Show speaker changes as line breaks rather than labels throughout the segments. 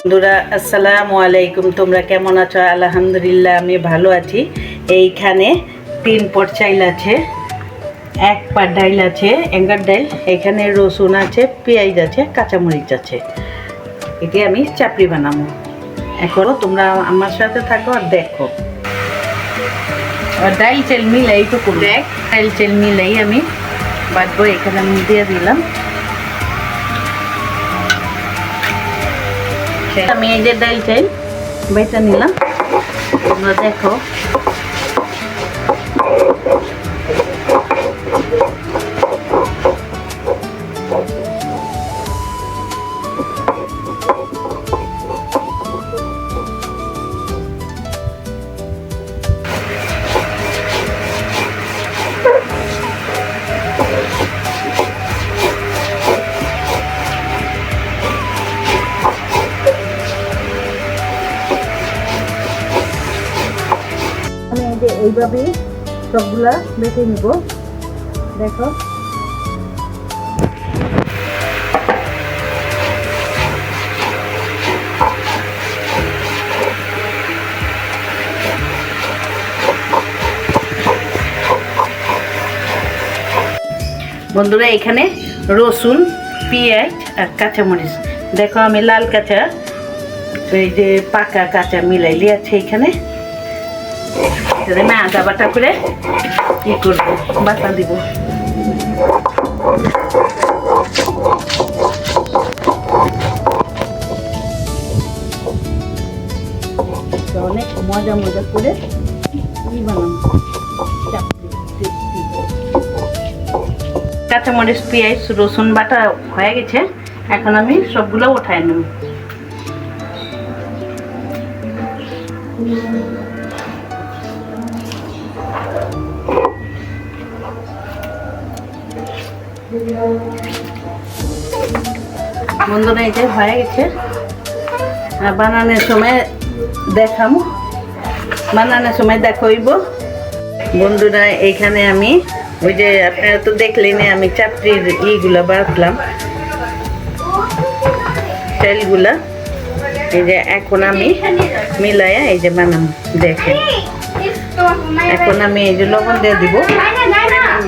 বন্ধুরা আসসালামু আলাইকুম, তোমরা কেমন আছো? আলহামদুলিল্লাহ আমি ভালো আছি। এইখানে 3 পট চাইল আছে, 1 পাট ডাইল আছে, এঙ্গার ডাইল, এখানে রসুন আছে, পেঁয়াজ আছে, কাঁচামরিচ আছে। এটি আমি চাপড়ি বানাবো। এখনো তোমরা আমার সাথে থাকো আর দেখো। আর ডাইল চাল মিলাই এইটুকু দেখ, ডাইল চাল মিলাই আমি বাটবো। এখানে আমি দিয়ে দিলাম। আমি এই যে ডাইল চাইল বেটে নিলাম, তোমরা দেখো। আমি এই যে এইভাবেই সবগুলা বেটে নিব, দেখো। বন্ধুরা এখানে রসুন, পেঁয়াজ আর কাঁচামরিচ, দেখো আমি লাল কাঁচা এই যে পাকা কাঁচা মিলাইলি আছে এখানে। আমি আদা বাটা করে কি করবো, বাটা দিব। অনেক মজা মজা করে বানাবো। কাঁচামরিচ, পেঁয়াজ, রসুন বাটা হয়ে গেছে, এখন আমি সবগুলো উঠায় নেব। বন্ধুরা এই যে হয়ে গেছে, বানানোর সময় দেখাবো, বানানোর সময় দেখাইব। বন্ধুরা এইখানে আমি ওই যে আপনারা তো দেখলেন আমি চাপড়ির ইগুলা বাটলাম, চালগুলা। এই যে এখন আমি মিলাইয়া এই যে বানাবো, দেখেন। এখন আমি এই যে লবণ দিয়ে দিব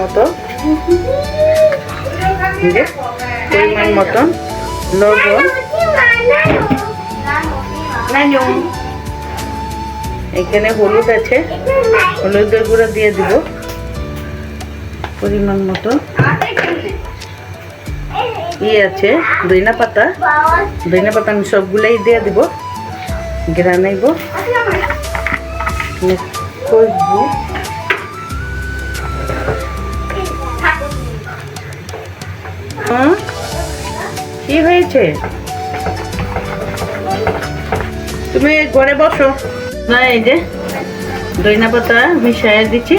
মতো, পরিমাণ মতন লবণ। এখানে হলুদ আছে, হলুদের গুঁড়ো দিয়ে দিব পরিমাণ মতন। আছে ধনিয়া পাতা, ধনিয়া পাতা আমি সবগুলাই দিয়ে দিব, গ্রানাইব করবো। কি হয়েছে? তুমি ঘরে বসো না। এই যে ধনিয়া পাতা মিশিয়ে দিচ্ছি,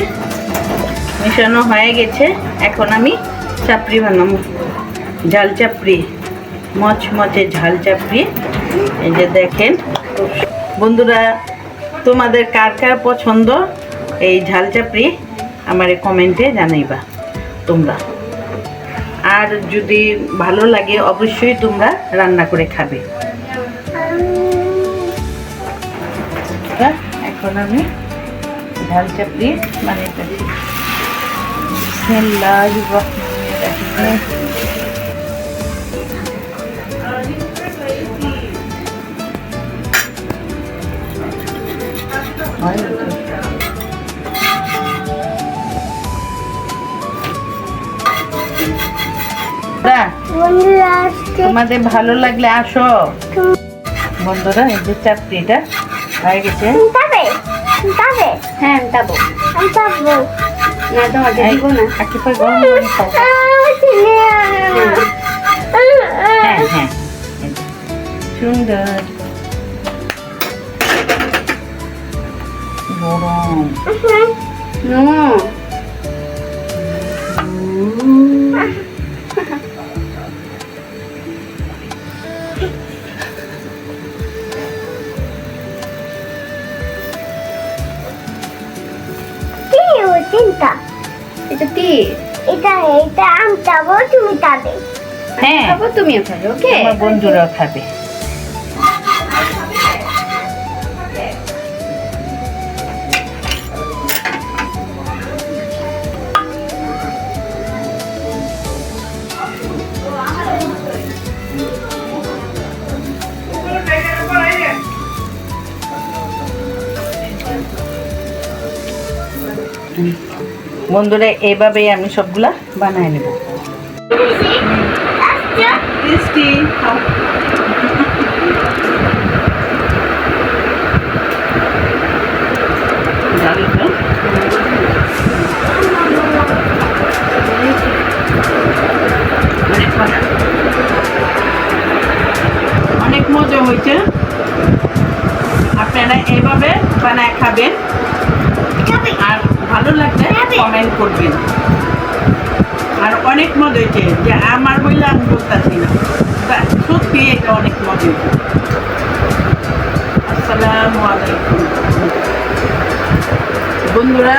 মিশানো হয়ে গেছে। এখন আমি চাপড়ি বানাবো, ঝাল চাপড়ি, মচমচে ঝাল চাপড়ি। এই যে দেখেন বন্ধুরা, তোমাদের কার কার পছন্দ এই ঝাল চাপড়ি আমার কমেন্টে জানাইবা তোমরা। আর যদি ভালো লাগে অবশ্যই তোমরা রান্না করে খাবে। এখন আমি ঝাল চাপড়ি বানাইতেছি। তোমাদের ভালো লাগলে আসো। বন্ধুরা এই যে চাপড়িটা হয়ে গেছে। হ্যাঁ যাবো না, তোমাকে দিব না। একেবারে গরম গরম খাও। হ্যাঁ হ্যাঁ সুন্দর গরম। এটা কি? এটা আমি খাবো, তুমি খাবে। হ্যাঁ খাবো, তুমিও খাবে। ওকে, আমার বন্ধুরাও খাবে। বন্ধুরা এইভাবেই আমি সবগুলা বানায় নেব। টেস্টি খাও। অনেক মজা হয়েছে, আপনারা এইভাবে বানায় খাবেন আর ভালো লাগলে কমেন্ট করবেন। আর অনেক মজা হয়েছে, যে আমার বইলে আমি বলতেছি না, সত্যি এটা অনেক মজা হয়েছে। আসসালামু আলাইকুম বন্ধুরা,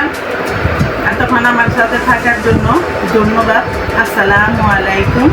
এতক্ষণ আমার সাথে থাকার জন্য ধন্যবাদ। আসসালামু আলাইকুম।